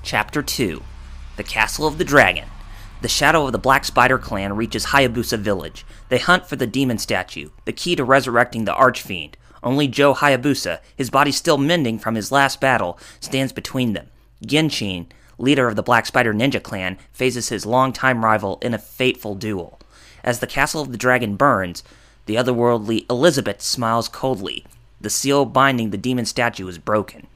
Chapter 2. The Castle of the Dragon. The shadow of the Black Spider clan reaches Hayabusa Village. They hunt for the demon statue, the key to resurrecting the Archfiend. Only Joe Hayabusa, his body still mending from his last battle, stands between them. Genshin, leader of the Black Spider Ninja clan, faces his longtime rival in a fateful duel. As the Castle of the Dragon burns, the otherworldly Elizabeth smiles coldly. The seal binding the demon statue is broken.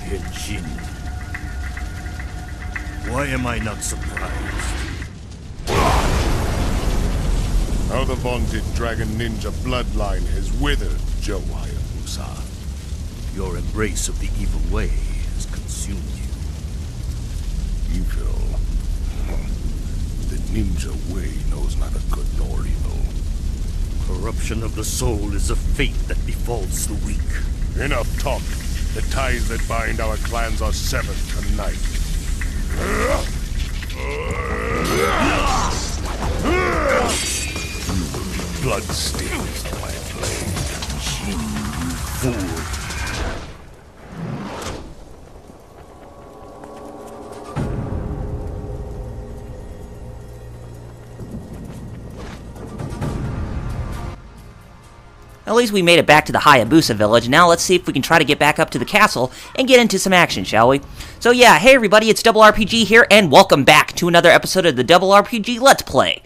Genshin. Why am I not surprised? How the vaunted Dragon Ninja bloodline has withered, Joe Hayabusa. Your embrace of the evil way has consumed you. Evil. The ninja way knows neither good nor evil. Corruption of the soul is a fate that befalls the weak. Enough talk. The ties that bind our clans are severed tonight. You will be blood-stained by blade. You fool. At least we made it back to the Hayabusa Village. Now let's see if we can try to get back up to the castle and get into some action, shall we? So yeah, hey everybody, it's Double RPG here, and welcome back to another episode of the Double RPG Let's Play,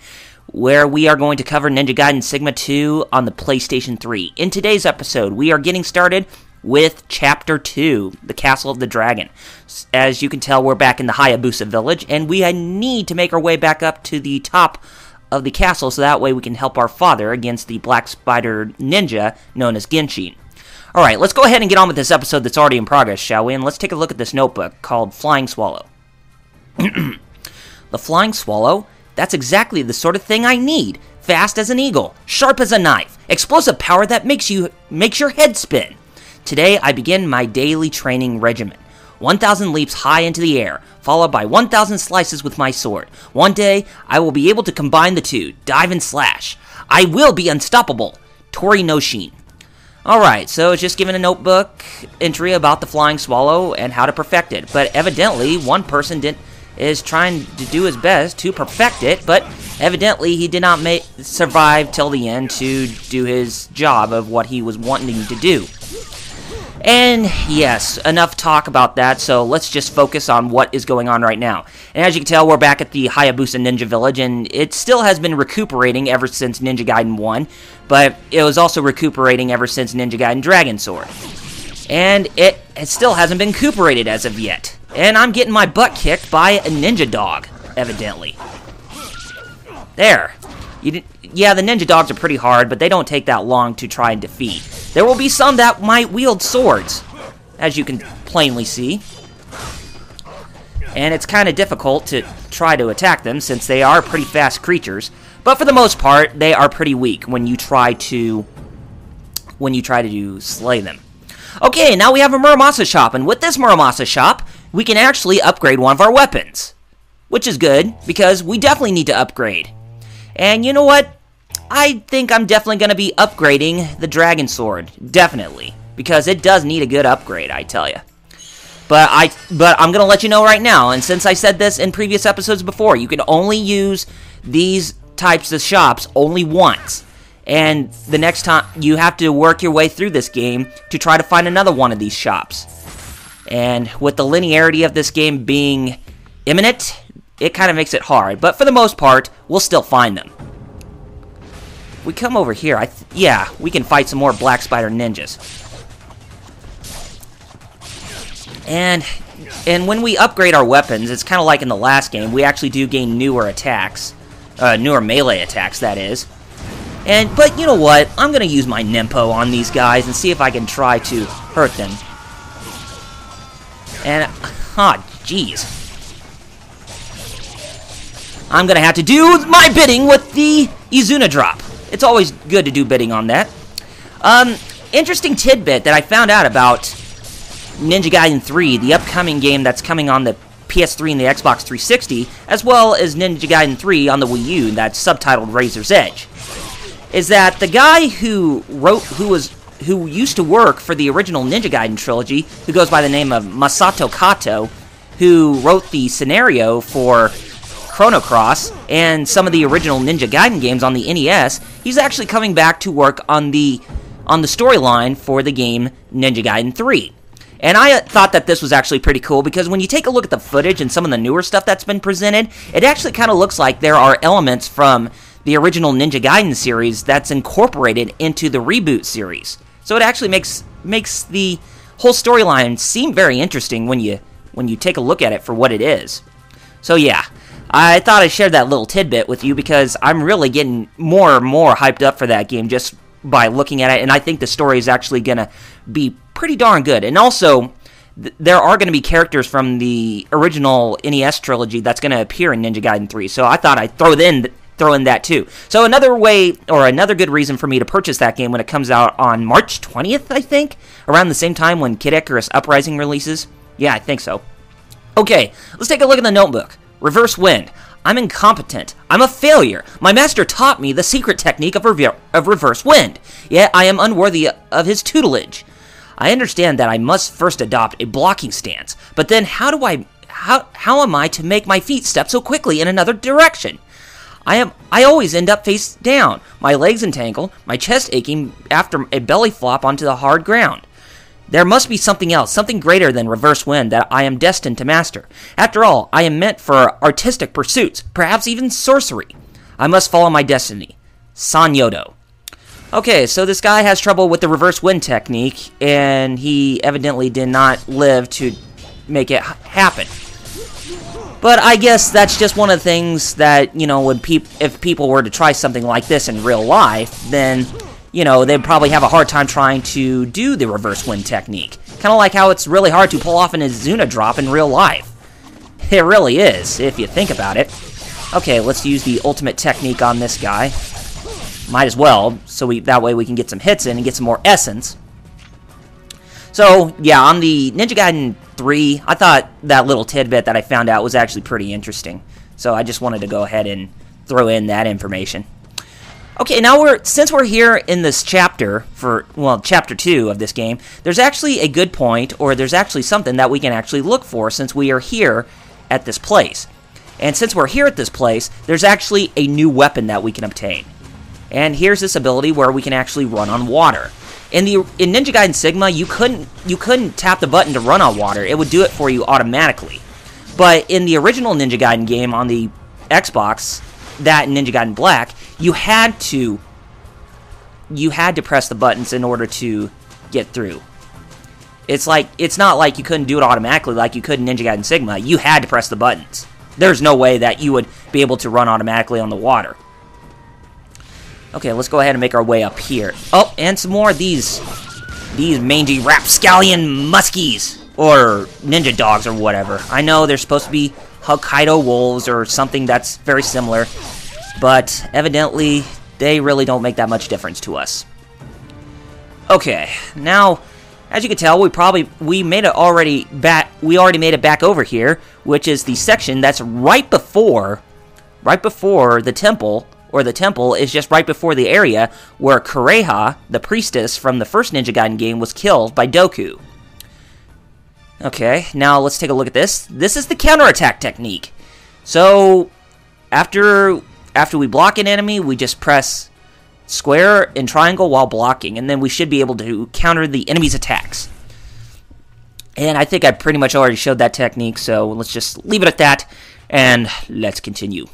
where we are going to cover Ninja Gaiden Sigma 2 on the PlayStation 3. In today's episode, we are getting started with Chapter 2, The Castle of the Dragon. As you can tell, we're back in the Hayabusa Village, and we need to make our way back up to the top of the castle, so that way we can help our father against the Black Spider Ninja known as Genshin. Alright, let's go ahead and get on with this episode that's already in progress, shall we? And let's take a look at this notebook called Flying Swallow. The Flying Swallow? That's exactly the sort of thing I need. Fast as an eagle, sharp as a knife, explosive power that makes your head spin. Today I begin my daily training regimen. 1,000 leaps high into the air, followed by 1,000 slices with my sword. One day, I will be able to combine the two, dive and slash. I will be unstoppable. Tori Noshin. Alright, so it's just giving a notebook entry about the Flying Swallow and how to perfect it. But evidently, one person is trying to do his best to perfect it, but evidently he did not survive till the end to do his job of what he was wanting to do. And yes, enough talk about that, so let's just focus on what is going on right now. And as you can tell, we're back at the Hayabusa Ninja Village, and it still has been recuperating ever since Ninja Gaiden 1, but it was also recuperating ever since Ninja Gaiden Dragon Sword. And it still hasn't been recuperated as of yet. And I'm getting my butt kicked by a ninja dog, evidently. There. Yeah, the ninja dogs are pretty hard, but they don't take that long to try and defeat. There will be some that might wield swords, as you can plainly see. And it's kind of difficult to try to attack them, since they are pretty fast creatures. But for the most part, they are pretty weak when you try to slay them. Okay, now we have a Muramasa shop, and with this Muramasa shop, we can actually upgrade one of our weapons. Which is good, because we definitely need to upgrade. And you know what? I think I'm definitely going to be upgrading the Dragon Sword. Definitely. Because it does need a good upgrade, I tell you. But I'm going to let you know right now, and since I said this in previous episodes before, you can only use these types of shops only once. And the next time, you have to work your way through this game to try to find another one of these shops. And with the linearity of this game being imminent, it kind of makes it hard. But for the most part, we'll still find them. If we come over here, yeah, we can fight some more Black Spider Ninjas. And when we upgrade our weapons, it's kind of like in the last game, we actually do gain newer attacks. Newer melee attacks, that is. But you know what? I'm going to use my Nimpo on these guys and see if I can try to hurt them. And, jeez. I'm going to have to do my bidding with the Izuna drop. It's always good to do bidding on that. Interesting tidbit that I found out about Ninja Gaiden 3, the upcoming game that's coming on the PS3 and the Xbox 360, as well as Ninja Gaiden 3 on the Wii U, that's subtitled Razor's Edge, is that the guy who used to work for the original Ninja Gaiden trilogy, who goes by the name of Masato Kato, who wrote the scenario for Chrono Cross and some of the original Ninja Gaiden games on the NES, he's actually coming back to work on the storyline for the game Ninja Gaiden 3. And I thought that this was actually pretty cool because when you take a look at the footage and some of the newer stuff that's been presented, it actually kind of looks like there are elements from the original Ninja Gaiden series that's incorporated into the reboot series. So it actually makes the whole storyline seem very interesting when you take a look at it for what it is. So yeah, I thought I'd share that little tidbit with you because I'm really getting more and more hyped up for that game just by looking at it, and I think the story is actually going to be pretty darn good. And also, there are going to be characters from the original NES trilogy that's going to appear in Ninja Gaiden 3, so I thought I'd throw in that too. So another way, or another good reason for me to purchase that game when it comes out on March 20th, I think, around the same time when Kid Icarus Uprising releases. Yeah, I think so. Okay, let's take a look at the notebook. Reverse Wind. I'm incompetent. I'm a failure. My master taught me the secret technique of reverse wind, yet I am unworthy of his tutelage. I understand that I must first adopt a blocking stance, but then how am I to make my feet step so quickly in another direction? I always end up face down, my legs entangled, my chest aching after a belly flop onto the hard ground. There must be something else, something greater than reverse wind that I am destined to master. After all, I am meant for artistic pursuits, perhaps even sorcery. I must follow my destiny. Sanyodo. Okay, so this guy has trouble with the reverse wind technique, and he evidently did not live to make it happen. But I guess that's just one of the things that, you know, if people were to try something like this in real life, then, you know, they'd probably have a hard time trying to do the reverse wind technique. Kind of like how it's really hard to pull off an Izuna drop in real life. It really is, if you think about it. Okay, let's use the ultimate technique on this guy. Might as well, so that way we can get some hits in and get some more essence. So, yeah, on the Ninja Gaiden 3, I thought that little tidbit that I found out was actually pretty interesting. So I just wanted to go ahead and throw in that information. Okay, now since we're here in this chapter, chapter 2 of this game, there's actually a good point, or there's actually something that we can actually look for since we are here at this place. And since we're here at this place, there's actually a new weapon that we can obtain. And here's this ability where we can actually run on water. In Ninja Gaiden Sigma, you couldn't tap the button to run on water. It would do it for you automatically. But in the original Ninja Gaiden game on the Xbox, that and Ninja Gaiden Black, you had to press the buttons in order to get through. It's not like you couldn't do it automatically like you could in Ninja Gaiden Sigma. You had to press the buttons. There's no way that you would be able to run automatically on the water. Okay, let's go ahead and make our way up here. Oh, and some more of these mangy rapscallion muskies, or ninja dogs, or whatever. I know they're supposed to be Hokkaido wolves, or something that's very similar, but evidently, they really don't make that much difference to us. Okay, now, as you can tell, we already made it back over here, which is the section that's right before the temple. Or the temple is just right before the area where Kureha, the priestess from the first Ninja Gaiden game, was killed by Doku. Okay, now let's take a look at this. This is the counterattack technique. So, after we block an enemy, we just press square and triangle while blocking, and then we should be able to counter the enemy's attacks. And I think I pretty much already showed that technique, so let's just leave it at that, and let's continue.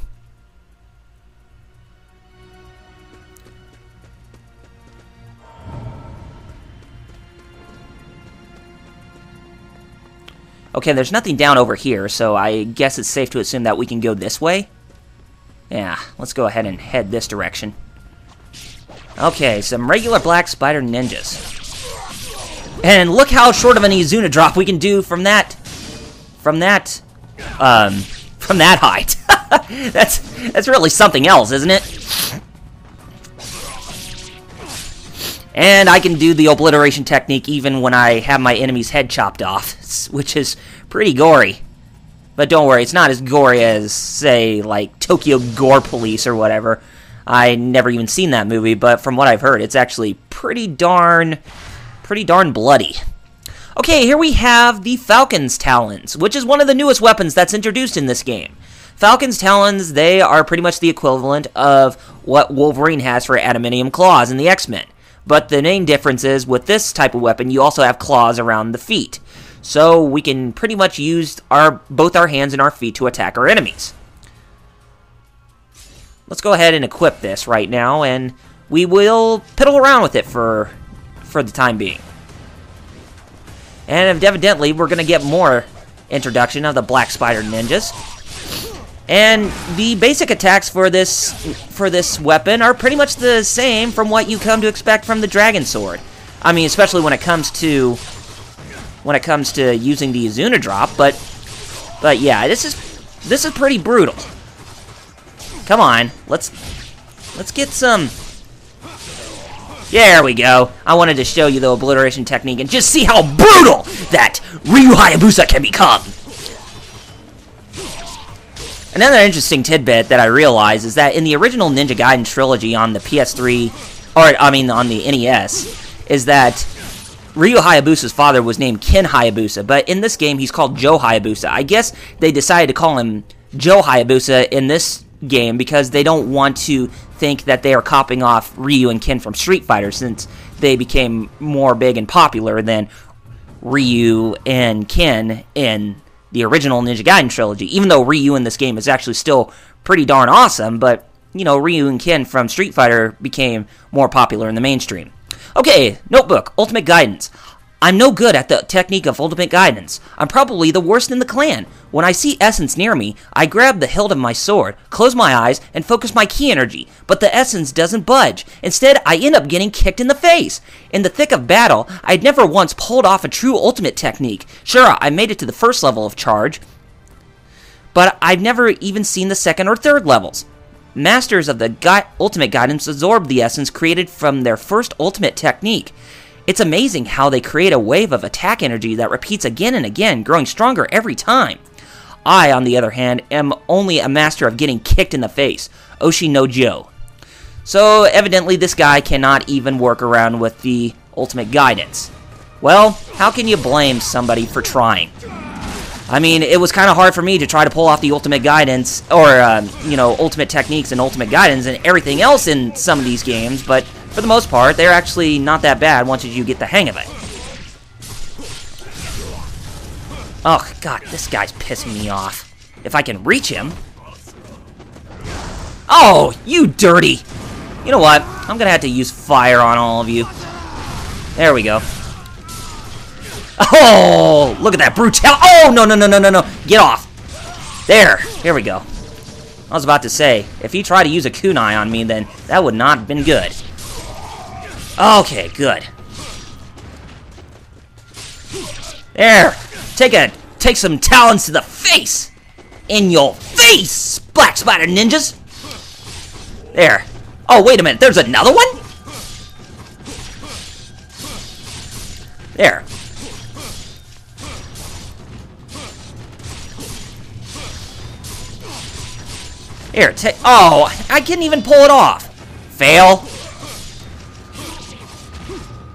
Okay, there's nothing down over here, so I guess it's safe to assume that we can go this way. Yeah, let's go ahead and head this direction. Okay, some regular black spider ninjas. And look how short of an Izuna drop we can do from that height. That's really something else, isn't it? And I can do the obliteration technique even when I have my enemy's head chopped off, which is pretty gory. But don't worry, it's not as gory as, say, like Tokyo Gore Police or whatever. I never even seen that movie, but from what I've heard, it's actually pretty darn bloody. Okay, here we have the Falcon's Talons, which is one of the newest weapons that's introduced in this game. Falcon's Talons, they are pretty much the equivalent of what Wolverine has for adamantium claws in the X-Men. But the main difference is, with this type of weapon, you also have claws around the feet. So we can pretty much use both our hands and our feet to attack our enemies. Let's go ahead and equip this right now, and we will piddle around with it for the time being. And evidently, we're going to get more introduction of the Black Spider Ninjas. And the basic attacks for this weapon are pretty much the same from what you come to expect from the Dragon Sword. I mean, especially when it comes to using the Izuna drop, but yeah, this is pretty brutal. Come on, let's get some. There we go. I wanted to show you the obliteration technique and just see how brutal that Ryu Hayabusa can become. Another interesting tidbit that I realized is that in the original Ninja Gaiden trilogy on the PS3, or I mean on the NES, is that Ryu Hayabusa's father was named Ken Hayabusa, but in this game he's called Joe Hayabusa. I guess they decided to call him Joe Hayabusa in this game because they don't want to think that they are copying off Ryu and Ken from Street Fighter, since they became more big and popular than Ryu and Ken in the original Ninja Gaiden trilogy. Even though Ryu in this game is actually still pretty darn awesome, but, you know, Ryu and Ken from Street Fighter became more popular in the mainstream. Okay, notebook, ultimate guidance. I'm no good at the technique of ultimate guidance. I'm probably the worst in the clan. When I see essence near me, I grab the hilt of my sword, close my eyes, and focus my ki energy, but the essence doesn't budge. Instead, I end up getting kicked in the face. In the thick of battle, I'd never once pulled off a true ultimate technique. Sure, I made it to the first level of charge, but I've never even seen the second or third levels. Masters of the ultimate guidance absorb the essence created from their first ultimate technique. It's amazing how they create a wave of attack energy that repeats again and again, growing stronger every time. I, on the other hand, am only a master of getting kicked in the face. Oshi no Joe. So, evidently this guy cannot even work around with the ultimate guidance. Well, how can you blame somebody for trying? I mean, it was kind of hard for me to try to pull off the ultimate guidance, or, ultimate techniques and ultimate guidance and everything else in some of these games, but for the most part, they're actually not that bad once you get the hang of it. Oh, God, this guy's pissing me off. If I can reach him. Oh, you dirty. You know what? I'm going to have to use fire on all of you. There we go. Oh, look at that brutality. Oh, no. Get off. There. Here we go. I was about to say, if he tried to use a kunai on me, then that would not have been good. Okay, good. There. Take some talons to the face. In your face, Black Spider Ninjas. There. Oh, wait a minute. There's another one? There. Here, oh, I couldn't even pull it off. Fail.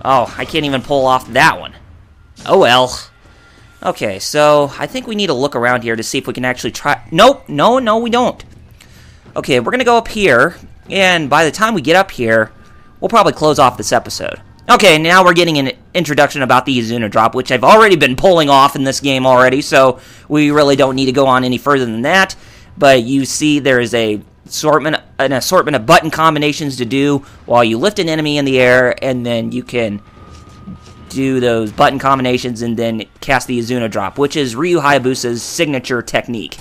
Oh, I can't even pull off that one. Oh well. Okay, so I think we need to look around here to see if we can actually try. Nope, no, we don't. Okay, we're gonna go up here, and by the time we get up here, we'll probably close off this episode. Okay, now we're getting an introduction about the Izuna drop, which I've already been pulling off in this game already, so we really don't need to go on any further than that. But you see there is an assortment of button combinations to do while you lift an enemy in the air, and then you can do those button combinations and then cast the Izuna drop, which is Ryu Hayabusa's signature technique.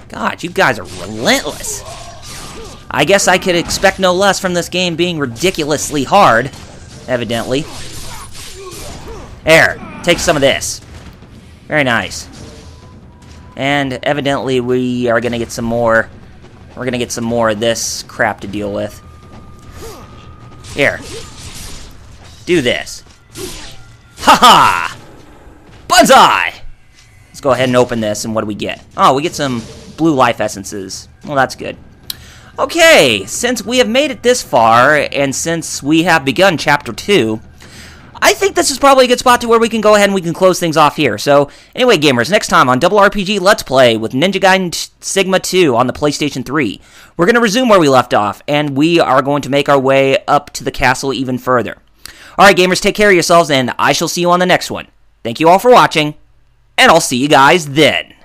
God, you guys are relentless. I guess I could expect no less from this game being ridiculously hard, evidently. There, take some of this. Very nice. And evidently we are going to get some more. We're going to get some more of this crap to deal with. Here. Do this. Ha-ha! Bullseye! Let's go ahead and open this, and what do we get? Oh, we get some blue life essences. Well, that's good. Okay, since we have made it this far, and since we have begun Chapter 2, I think this is probably a good spot to where we can go ahead and we can close things off here. So, anyway, gamers, next time on Double RPG Let's Play with Ninja Gaiden Sigma 2 on the PlayStation 3, we're going to resume where we left off, and we are going to make our way up to the castle even further. Alright, gamers, take care of yourselves, and I shall see you on the next one. Thank you all for watching, and I'll see you guys then.